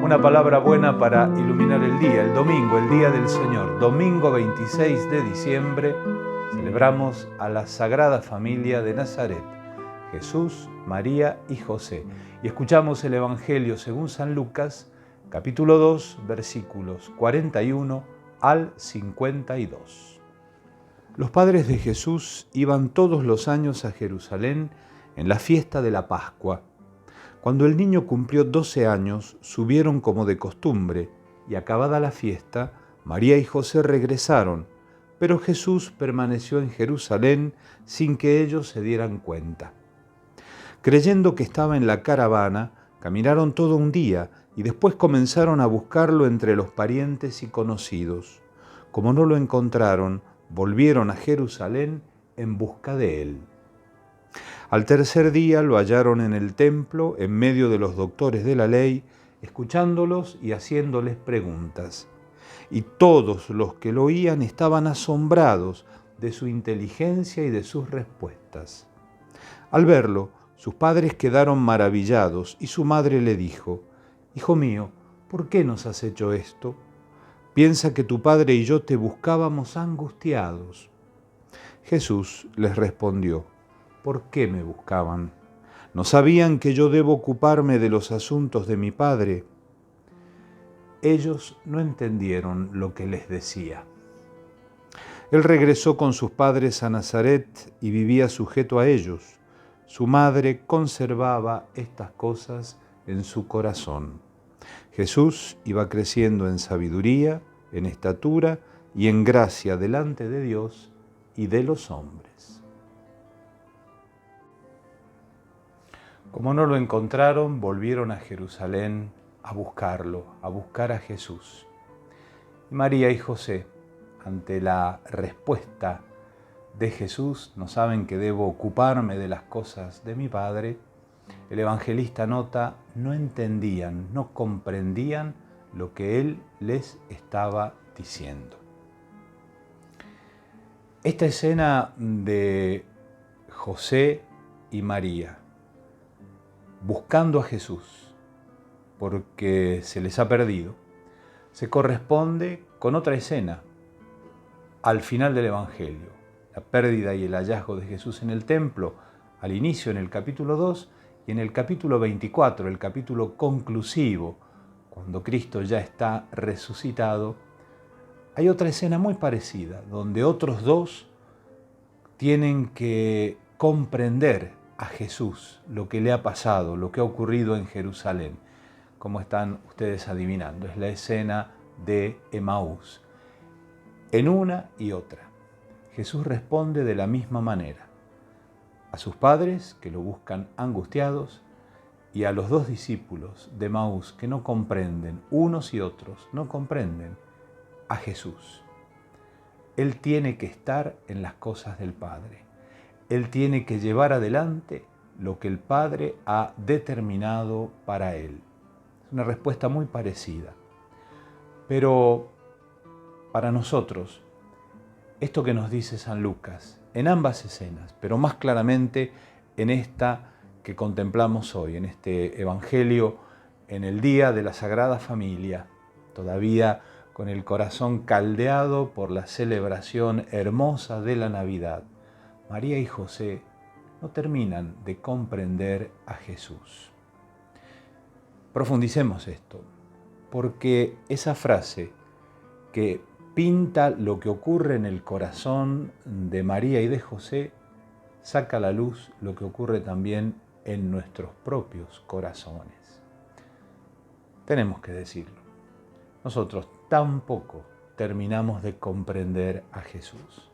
Una palabra buena para iluminar el día, el domingo, el día del Señor. Domingo 26 de diciembre celebramos a la Sagrada Familia de Nazaret, Jesús, María y José. Y escuchamos el Evangelio según San Lucas, capítulo 2, versículos 41 al 52. Los padres de Jesús iban todos los años a Jerusalén en la fiesta de la Pascua. Cuando el niño cumplió 12 años, subieron como de costumbre, y acabada la fiesta, María y José regresaron, pero Jesús permaneció en Jerusalén sin que ellos se dieran cuenta. Creyendo que estaba en la caravana, caminaron todo un día y después comenzaron a buscarlo entre los parientes y conocidos. Como no lo encontraron, volvieron a Jerusalén en busca de él. Al tercer día lo hallaron en el templo, en medio de los doctores de la ley, escuchándolos y haciéndoles preguntas. Y todos los que lo oían estaban asombrados de su inteligencia y de sus respuestas. Al verlo, sus padres quedaron maravillados y su madre le dijo: «Hijo mío, ¿por qué nos has hecho esto? Piensa que tu padre y yo te buscábamos angustiados». Jesús les respondió: «¿Por qué me buscaban? ¿No sabían que yo debo ocuparme de los asuntos de mi Padre?». Ellos no entendieron lo que les decía. Él regresó con sus padres a Nazaret y vivía sujeto a ellos. Su madre conservaba estas cosas en su corazón. Jesús iba creciendo en sabiduría, en estatura y en gracia delante de Dios y de los hombres. Como no lo encontraron, volvieron a Jerusalén a buscarlo, a buscar a Jesús. María y José, ante la respuesta de Jesús, no saben que debo ocuparme de las cosas de mi Padre, el evangelista nota, no entendían, no comprendían lo que Él les estaba diciendo. Esta escena de José y María buscando a Jesús porque se les ha perdido, se corresponde con otra escena al final del Evangelio, la pérdida y el hallazgo de Jesús en el templo, al inicio en el capítulo 2 y en el capítulo 24, el capítulo conclusivo, cuando Cristo ya está resucitado. Hay otra escena muy parecida, donde otros dos tienen que comprender a Jesús lo que le ha pasado, lo que ha ocurrido en Jerusalén. Como están ustedes adivinando, es la escena de Emaús. En una y otra, Jesús responde de la misma manera a sus padres que lo buscan angustiados y a los dos discípulos de Emaús que no comprenden, unos y otros no comprenden a Jesús. Él tiene que estar en las cosas del Padre. Él tiene que llevar adelante lo que el Padre ha determinado para él. Es una respuesta muy parecida. Pero para nosotros, esto que nos dice San Lucas, en ambas escenas, pero más claramente en esta que contemplamos hoy, en este Evangelio, en el día de la Sagrada Familia, todavía con el corazón caldeado por la celebración hermosa de la Navidad, María y José no terminan de comprender a Jesús. Profundicemos esto, porque esa frase que pinta lo que ocurre en el corazón de María y de José saca a la luz lo que ocurre también en nuestros propios corazones. Tenemos que decirlo. Nosotros tampoco terminamos de comprender a Jesús.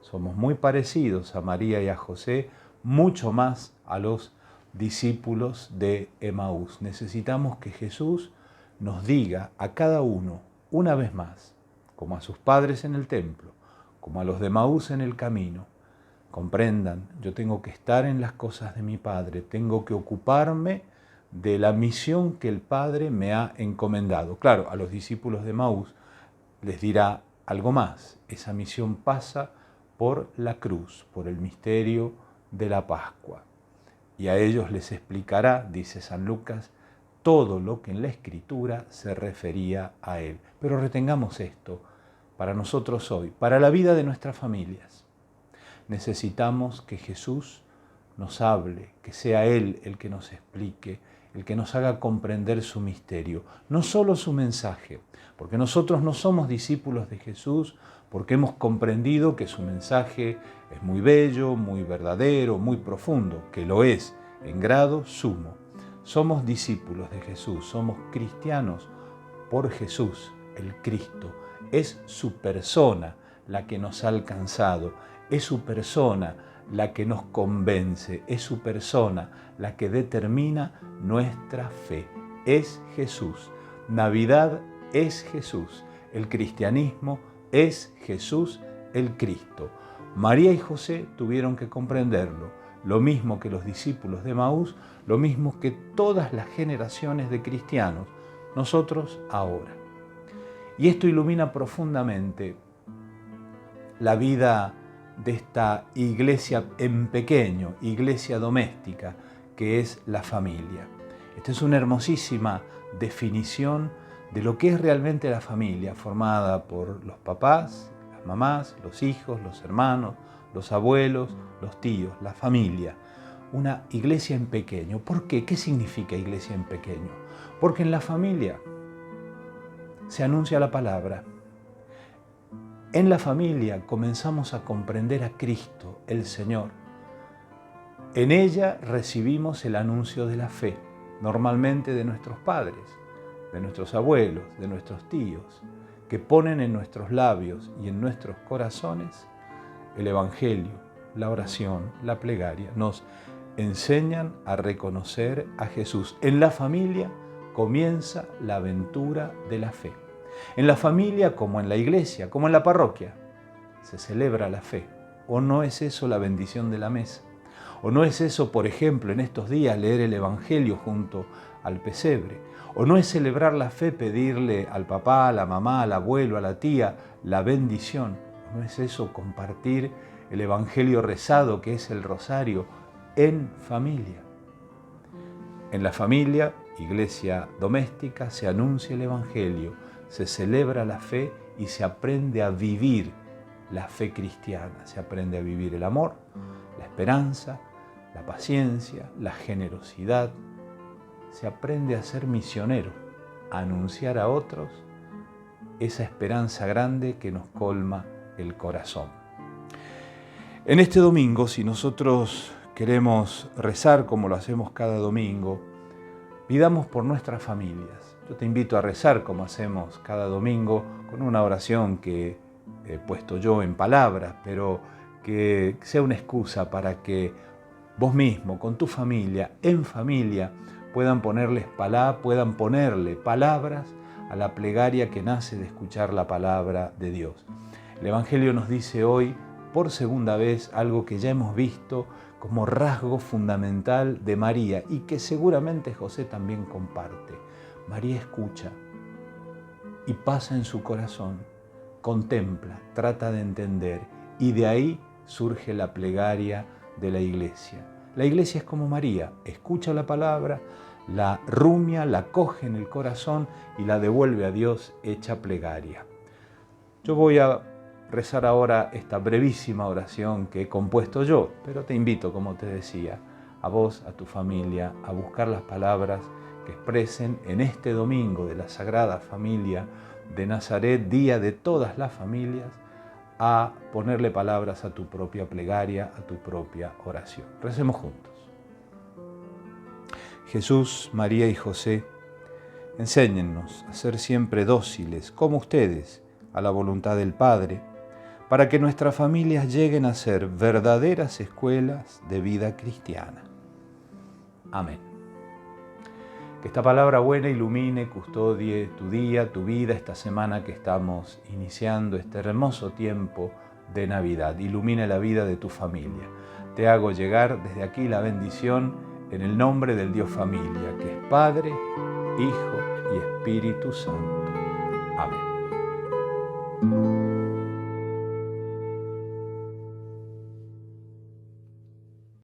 Somos muy parecidos a María y a José, mucho más a los discípulos de Emaús. Necesitamos que Jesús nos diga a cada uno, una vez más, como a sus padres en el templo, como a los de Emaús en el camino, comprendan, yo tengo que estar en las cosas de mi Padre, tengo que ocuparme de la misión que el Padre me ha encomendado. Claro, a los discípulos de Emaús les dirá algo más. Esa misión pasa por la cruz, por el misterio de la Pascua. Y a ellos les explicará, dice San Lucas, todo lo que en la Escritura se refería a Él. Pero retengamos esto para nosotros hoy, para la vida de nuestras familias. Necesitamos que Jesús nos hable, que sea Él el que nos explique, el que nos haga comprender su misterio, no solo su mensaje, porque nosotros no somos discípulos de Jesús, porque hemos comprendido que su mensaje es muy bello, muy verdadero, muy profundo, que lo es en grado sumo. Somos discípulos de Jesús, somos cristianos por Jesús, el Cristo. Es su persona la que nos ha alcanzado, es su persona la que nos convence, es su persona la que determina nuestra fe. Es Jesús. Navidad es Jesús. El cristianismo es Jesús el Cristo. María y José tuvieron que comprenderlo, lo mismo que los discípulos de Emaús, lo mismo que todas las generaciones de cristianos, nosotros ahora. Y esto ilumina profundamente la vida de esta iglesia en pequeño, iglesia doméstica, que es la familia. Esta es una hermosísima definición de lo que es realmente la familia, formada por los papás, las mamás, los hijos, los hermanos, los abuelos, los tíos, la familia. Una iglesia en pequeño. ¿Por qué? ¿Qué significa iglesia en pequeño? Porque en la familia se anuncia la palabra. En la familia comenzamos a comprender a Cristo, el Señor. En ella recibimos el anuncio de la fe, normalmente de nuestros padres, de nuestros abuelos, de nuestros tíos, que ponen en nuestros labios y en nuestros corazones el Evangelio, la oración, la plegaria. Nos enseñan a reconocer a Jesús. En la familia comienza la aventura de la fe. En la familia, como en la iglesia, como en la parroquia, se celebra la fe. ¿O no es eso la bendición de la mesa? ¿O no es eso, por ejemplo, en estos días leer el Evangelio junto al pesebre? ¿O no es celebrar la fe pedirle al papá, a la mamá, al abuelo, a la tía la bendición? ¿O no es eso compartir el Evangelio rezado, que es el rosario, en familia? En la familia, iglesia doméstica, se anuncia el Evangelio, se celebra la fe y se aprende a vivir la fe cristiana. Se aprende a vivir el amor, la esperanza, la paciencia, la generosidad. Se aprende a ser misionero, a anunciar a otros esa esperanza grande que nos colma el corazón. En este domingo, si nosotros queremos rezar como lo hacemos cada domingo, pidamos por nuestras familias. Yo te invito a rezar como hacemos cada domingo con una oración que he puesto yo en palabras, pero que sea una excusa para que vos mismo, con tu familia, en familia, puedan ponerle palabras a la plegaria que nace de escuchar la palabra de Dios. El Evangelio nos dice hoy, por segunda vez, algo que ya hemos visto como rasgo fundamental de María y que seguramente José también comparte. María escucha y pasa en su corazón, contempla, trata de entender y de ahí surge la plegaria de la iglesia. La iglesia es como María, escucha la palabra, la rumia, la coge en el corazón y la devuelve a Dios hecha plegaria. Yo voy a rezar ahora esta brevísima oración que he compuesto yo, pero te invito, como te decía, a vos, a tu familia, a buscar las palabras que expresen en este domingo de la Sagrada Familia de Nazaret, día de todas las familias, a ponerle palabras a tu propia plegaria, a tu propia oración. Recemos juntos. Jesús, María y José, enséñennos a ser siempre dóciles, como ustedes, a la voluntad del Padre, para que nuestras familias lleguen a ser verdaderas escuelas de vida cristiana. Amén. Que esta palabra buena ilumine, custodie tu día, tu vida, esta semana que estamos iniciando, este hermoso tiempo de Navidad. Ilumine la vida de tu familia. Te hago llegar desde aquí la bendición en el nombre del Dios Familia, que es Padre, Hijo y Espíritu Santo. Amén.